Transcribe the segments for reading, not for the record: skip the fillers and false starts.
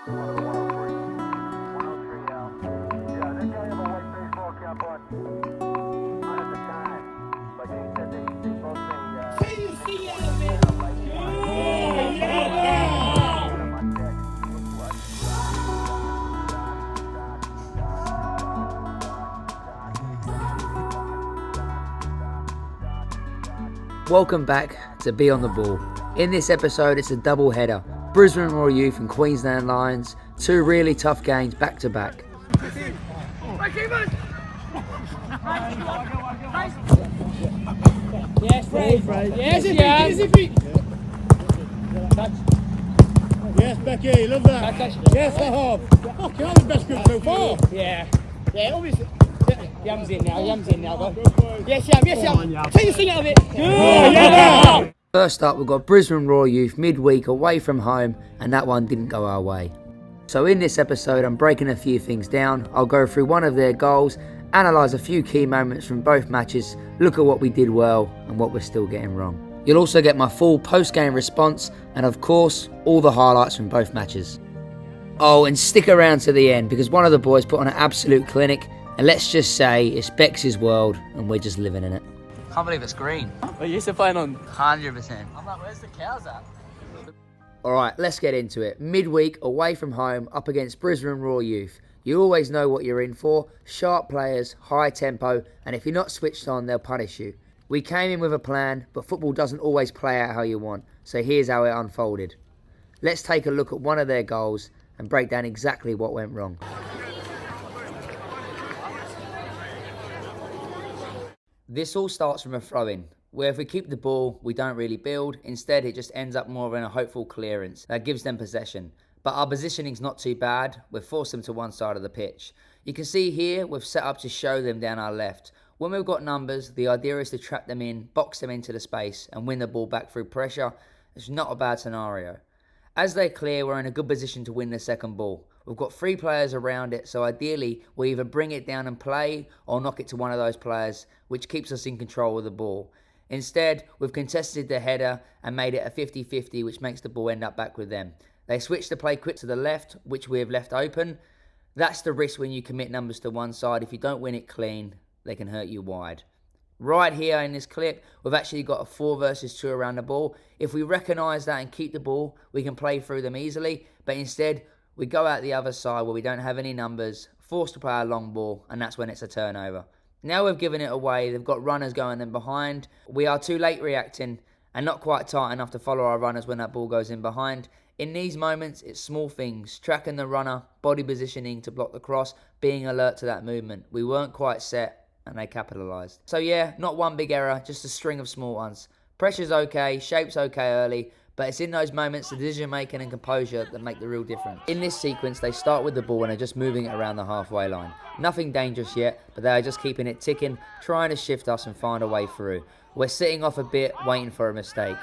Welcome back to Be On The Ball. In this episode, it's a double header. Brisbane Roar Youth and Queensland Lions, two really tough games back to back. Yes, Ray. Yes, yes, Becky, love that. Yes, I have. Fucking hell, the best group so far. Yeah, obviously. Yam's in now, though. Yes, Yam. Take your thing out of it. Yeah. First up, we've got Brisbane Roar Youth midweek away from home, and that one didn't go our way. So in this episode, I'm breaking a few things down. I'll go through one of their goals, analyse a few key moments from both matches, look at what we did well and what we're still getting wrong. You'll also get my full post-game response, and of course, all the highlights from both matches. Oh, and stick around to the end, because one of the boys put on an absolute clinic, and let's just say it's Bexsy's world, and we're just living in it. Can't believe it's green. Well, you used to playing on 100%. I'm like, where's the cows at? Alright, let's get into it. Midweek, away from home, up against Brisbane Roar Youth. You always know what you're in for. Sharp players, high tempo, and if you're not switched on, they'll punish you. We came in with a plan, but football doesn't always play out how you want, so here's how it unfolded. Let's take a look at one of their goals and break down exactly what went wrong. This all starts from a throw-in, where if we keep the ball, we don't really build. Instead, it just ends up more in a hopeful clearance that gives them possession. But our positioning's not too bad. We've forced them to one side of the pitch. You can see here, we've set up to show them down our left. When we've got numbers, the idea is to trap them in, box them into the space, and win the ball back through pressure. It's not a bad scenario. As they clear, we're in a good position to win the second ball. We've got 3 players around it, so ideally we either bring it down and play or knock it to one of those players, which keeps us in control of the ball. Instead, we've contested the header and made it a 50-50, which makes the ball end up back with them. They switch the play quick to the left, which we have left open. That's the risk when you commit numbers to one side. If you don't win it clean, they can hurt you wide. Right here in this clip, we've actually got a 4 versus 2 around the ball. If we recognise that and keep the ball, we can play through them easily. But instead, we go out the other side where we don't have any numbers, forced to play a long ball, and that's when it's a turnover. Now we've given it away, they've got runners going in behind. We are too late reacting and not quite tight enough to follow our runners when that ball goes in behind. In these moments, it's small things, tracking the runner, body positioning to block the cross, being alert to that movement. We weren't quite set and they capitalised. So yeah, not one big error, just a string of small ones. Pressure's okay, shape's okay early, but it's in those moments, the decision making and composure that make the real difference. In this sequence, they start with the ball and are just moving it around the halfway line. Nothing dangerous yet, but they are just keeping it ticking, trying to shift us and find a way through. We're sitting off a bit, waiting for a mistake.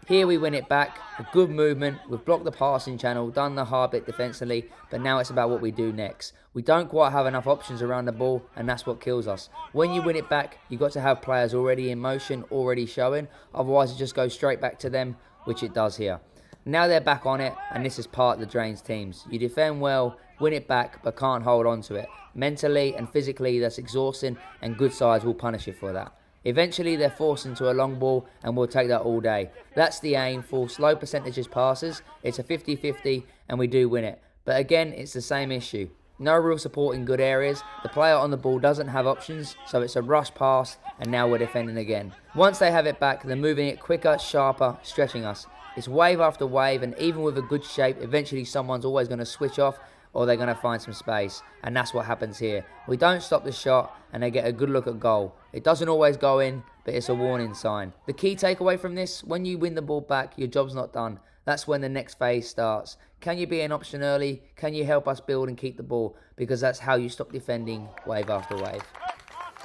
Here we win it back, a good movement, we've blocked the passing channel, done the hard bit defensively, but now it's about what we do next. We don't quite have enough options around the ball, and that's what kills us. When you win it back, you've got to have players already in motion, already showing, otherwise it just goes straight back to them, which it does here. Now they're back on it, and this is part that drains teams. You defend well, win it back, but can't hold on to it. Mentally and physically, that's exhausting, and good sides will punish you for that. Eventually, they're forced into a long ball, and we'll take that all day. That's the aim, for low percentages passes. It's a 50-50, and we do win it. But again, it's the same issue. No real support in good areas. The player on the ball doesn't have options, so it's a rush pass, and now we're defending again. Once they have it back, they're moving it quicker, sharper, stretching us. It's wave after wave, and even with a good shape, eventually someone's always going to switch off, or they're going to find some space, and that's what happens here. We don't stop the shot, and they get a good look at goal. It doesn't always go in, but it's a warning sign. The key takeaway from this, when you win the ball back, your job's not done. That's when the next phase starts. Can you be an option early? Can you help us build and keep the ball? Because that's how you stop defending wave after wave.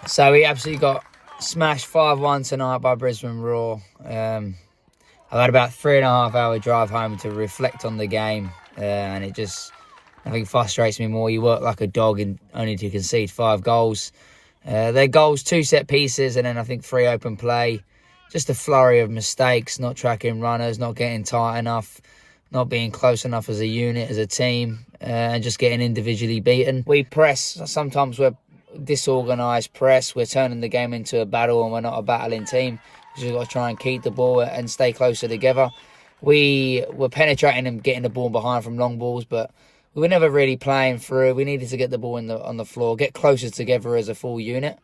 So we absolutely got smashed 5-1 tonight by Brisbane Roar. I've had about 3.5 hour drive home to reflect on the game, and it just, nothing frustrates me more. You work like a dog and only to concede 5 goals. Their goals, 2 set pieces, and then I think 3 open play. Just a flurry of mistakes, not tracking runners, not getting tight enough. not being close enough as a unit, as a team, and just getting individually beaten. We press. Sometimes we're disorganised press. We're turning the game into a battle, and we're not a battling team. We've got to try and keep the ball and stay closer together. We were penetrating and getting the ball behind from long balls, but we were never really playing through. We needed to get the ball on the floor, get closer together as a full unit,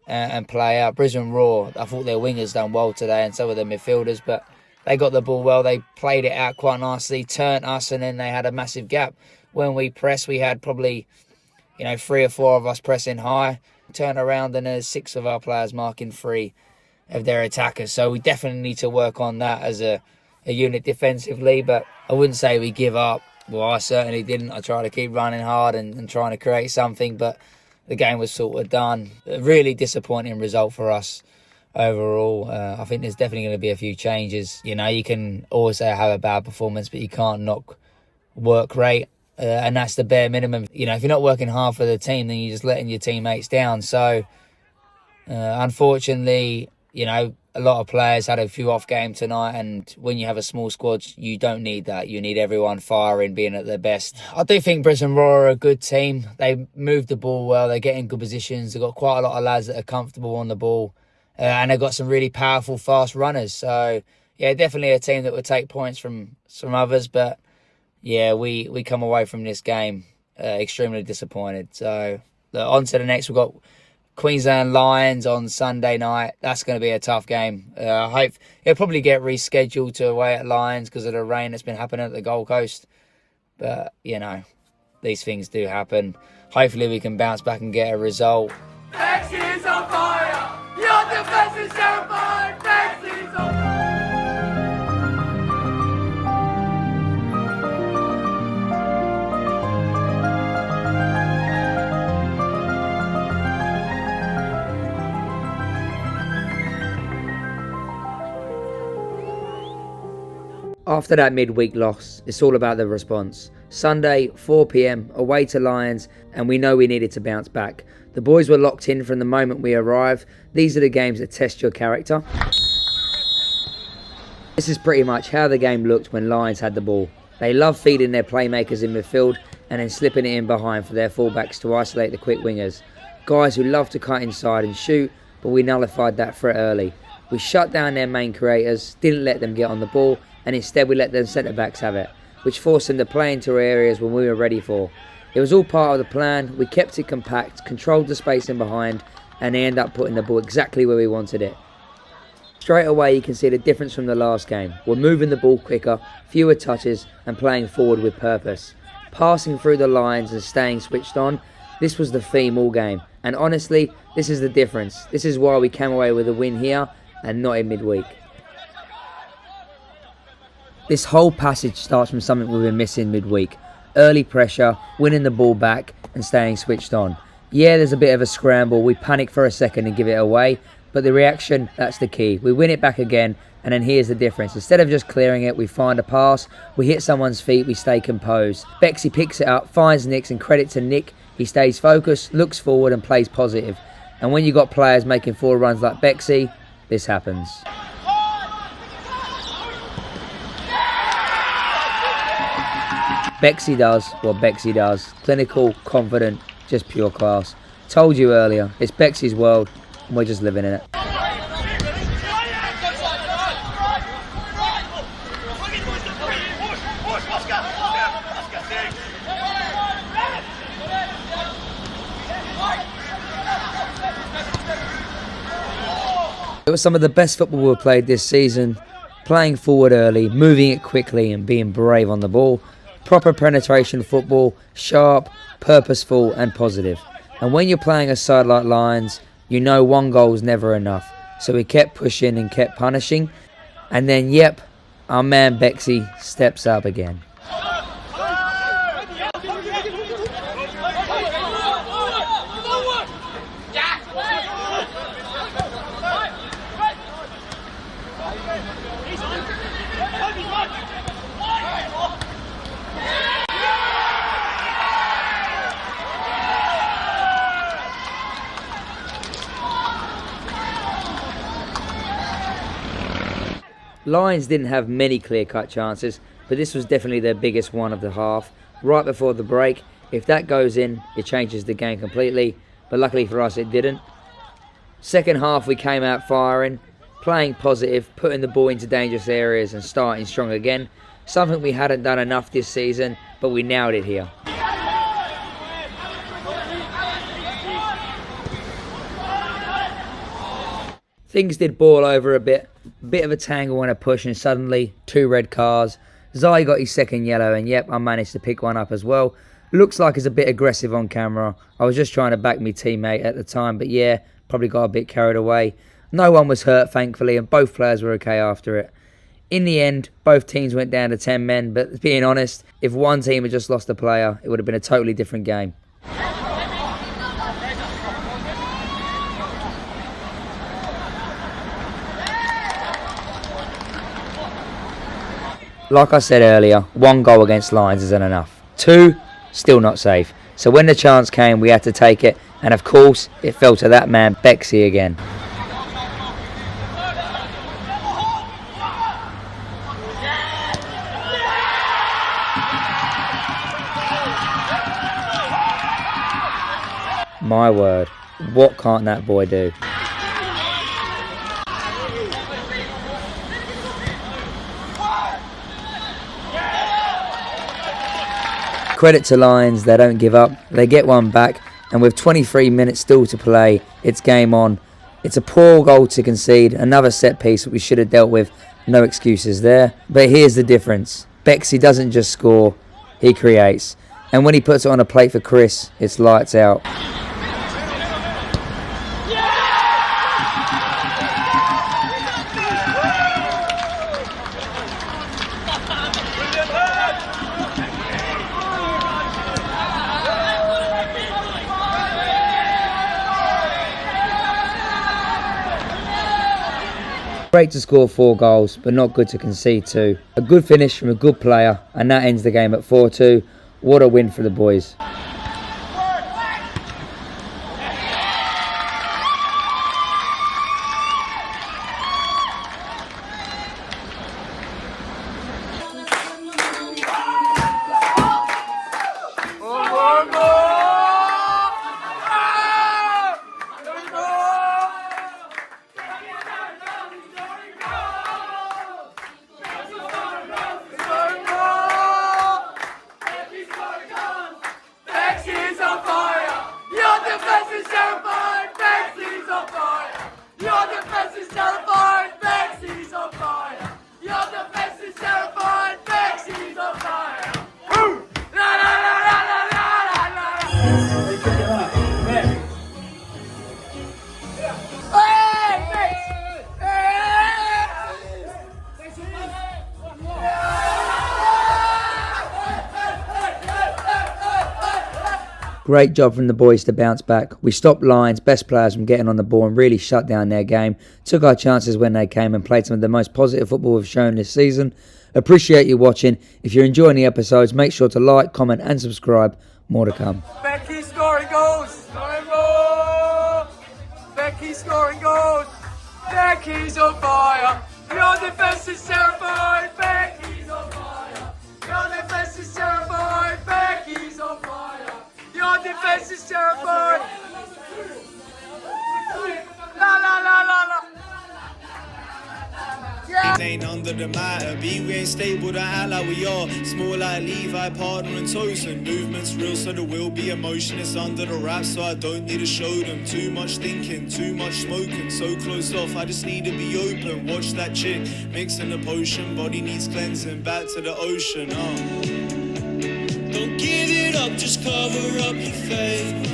and play out. Brisbane Roar, I thought their wingers done well today, and so were their midfielders, but they got the ball well. They played it out quite nicely, turned us, and then they had a massive gap. When we pressed, we had probably 3 or 4 of us pressing high, turn around, and there's 6 of our players marking 3 of their attackers. So we definitely need to work on that as a unit defensively, but I wouldn't say we give up. Well, I certainly didn't. I tried to keep running hard and trying to create something, but the game was sort of done. A really disappointing result for us overall. I think there's definitely going to be a few changes. You can always say I have a bad performance, but you can't knock work rate. And that's the bare minimum. If you're not working hard for the team, then you're just letting your teammates down. So, unfortunately, a lot of players had a few off game tonight, and when you have a small squad, you don't need that. You need everyone firing, being at their best. I do think Brisbane Roar are a good team. They move the ball well. They get in good positions. They've got quite a lot of lads that are comfortable on the ball, and they've got some really powerful, fast runners. So, yeah, definitely a team that would take points from some others, but yeah, we come away from this game extremely disappointed. So, on to the next. We've got Queensland Lions on Sunday night. That's going to be a tough game. I hope it'll probably get rescheduled to away at Lions because of the rain that's been happening at the Gold Coast. But, these things do happen. Hopefully we can bounce back and get a result. Becksy is on fire! Your defense is terrified! Becksy is on fire! After that midweek loss, it's all about the response. Sunday, 4 p.m, away to Lions, and we know we needed to bounce back. The boys were locked in from the moment we arrived. These are the games that test your character. This is pretty much how the game looked when Lions had the ball. They love feeding their playmakers in midfield and then slipping it in behind for their fullbacks to isolate the quick wingers. Guys who love to cut inside and shoot, but we nullified that threat early. We shut down their main creators, didn't let them get on the ball, and instead we let them centre-backs have it, which forced them to play into areas when we were ready for. It was all part of the plan. We kept it compact, controlled the space in behind, and they end up putting the ball exactly where we wanted it. Straight away you can see the difference from the last game. We're moving the ball quicker, fewer touches, and playing forward with purpose. Passing through the lines and staying switched on, this was the theme all game. And honestly, this is the difference. This is why we came away with a win here and not in midweek. This whole passage starts from something we've been missing midweek. Early pressure, winning the ball back and staying switched on. Yeah, there's a bit of a scramble. We panic for a second and give it away. But the reaction, that's the key. We win it back again, and then here's the difference. Instead of just clearing it, we find a pass, we hit someone's feet, we stay composed. Becksy picks it up, finds Nick's, and credit to Nick. He stays focused, looks forward and plays positive. And when you got players making forward runs like Becksy, this happens. Becksy does what Becksy does. Clinical, confident, just pure class. Told you earlier, it's Beksy's world and we're just living in it. It was some of the best football we've played this season. Playing forward early, moving it quickly and being brave on the ball. Proper penetration football, sharp, purposeful and positive. And when you're playing a side like Lions, you know one goal is never enough. So we kept pushing and kept punishing. And then, yep, our man Becksy steps up again. Lions didn't have many clear-cut chances, but this was definitely their biggest one of the half. Right before the break, if that goes in, it changes the game completely, but luckily for us it didn't. Second half we came out firing, playing positive, putting the ball into dangerous areas and starting strong again. Something we hadn't done enough this season, but we nailed it here. Things did ball over a bit of a tangle and a push, and suddenly 2 red cards. Zai got his second yellow, and yep, I managed to pick one up as well. Looks like it's a bit aggressive on camera. I was just trying to back my teammate at the time, but yeah, probably got a bit carried away. No one was hurt, thankfully, and both players were okay after it. In the end, both teams went down to 10 men, but being honest, if one team had just lost a player, it would have been a totally different game. Like I said earlier, 1 goal against Lions isn't enough. 2, still not safe. So when the chance came, we had to take it. And of course, it fell to that man, Becksy, again. My word, what can't that boy do? Credit to Lions, they don't give up, they get one back, and with 23 minutes still to play, it's game on. It's a poor goal to concede, another set piece that we should have dealt with, no excuses there. But here's the difference, Becksy doesn't just score, he creates. And when he puts it on a plate for Chris, it's lights out. Great to score 4 goals, but not good to concede 2. A good finish from a good player, and that ends the game at 4-2. What a win for the boys. Great job from the boys to bounce back. We stopped Lions' best players from getting on the ball and really shut down their game. Took our chances when they came and played some of the most positive football we've shown this season. Appreciate you watching. If you're enjoying the episodes, make sure to like, comment and subscribe. More to come. Becky scoring goals! Scoring goals! Becky scoring goals! Becky's on fire! Your defense is terrified! Becky's on fire! Your defense is terrified! Becky's on fire! Your defense is terrified! La la la la la! Yeah. Ain't under the matter, we ain't stable, don't act like we are. Small like Levi, partner and Tosin. Movement's real, so there will be emotion. It's under the wrap, so I don't need to show them. Too much thinking, too much smoking. So closed off, I just need to be open. Watch that chick, mixing the potion. Body needs cleansing, back to the ocean. Don't give it up, just cover up your face.